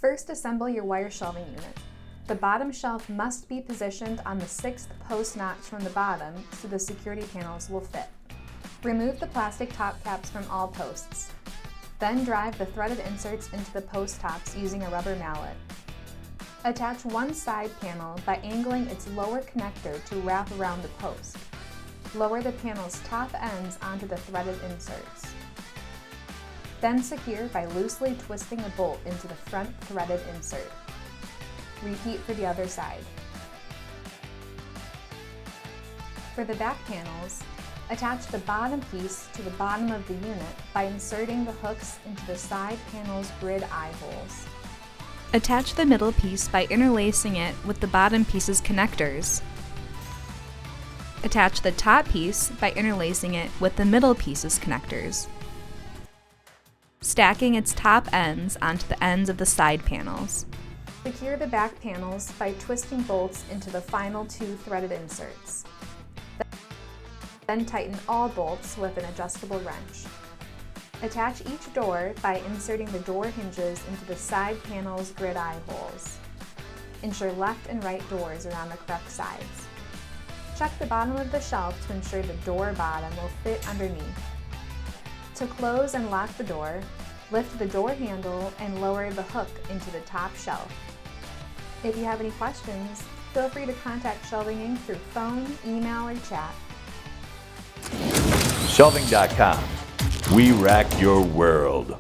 First, assemble your wire shelving unit. The bottom shelf must be positioned on the 6th post notch from the bottom so the security panels will fit. Remove the plastic top caps from all posts. Then drive the threaded inserts into the post tops using a rubber mallet. Attach one side panel by angling its lower connector to wrap around the post. Lower the panel's top ends onto the threaded inserts. Then secure by loosely twisting a bolt into the front threaded insert. Repeat for the other side. For the back panels, attach the bottom piece to the bottom of the unit by inserting the hooks into the side panel's grid eye holes. Attach the middle piece by interlacing it with the bottom piece's connectors. Attach the top piece by interlacing it with the middle piece's connectors, stacking its top ends onto the ends of the side panels. Secure the back panels by twisting bolts into the final 2 threaded inserts. Then tighten all bolts with an adjustable wrench. Attach each door by inserting the door hinges into the side panel's grid eye holes. Ensure left and right doors are on the correct sides. Check the bottom of the shelf to ensure the door bottom will fit underneath. To close and lock the door, lift the door handle and lower the hook into the top shelf. If you have any questions, feel free to contact Shelving Inc. through phone, email, or chat. Shelving.com. We rack your world.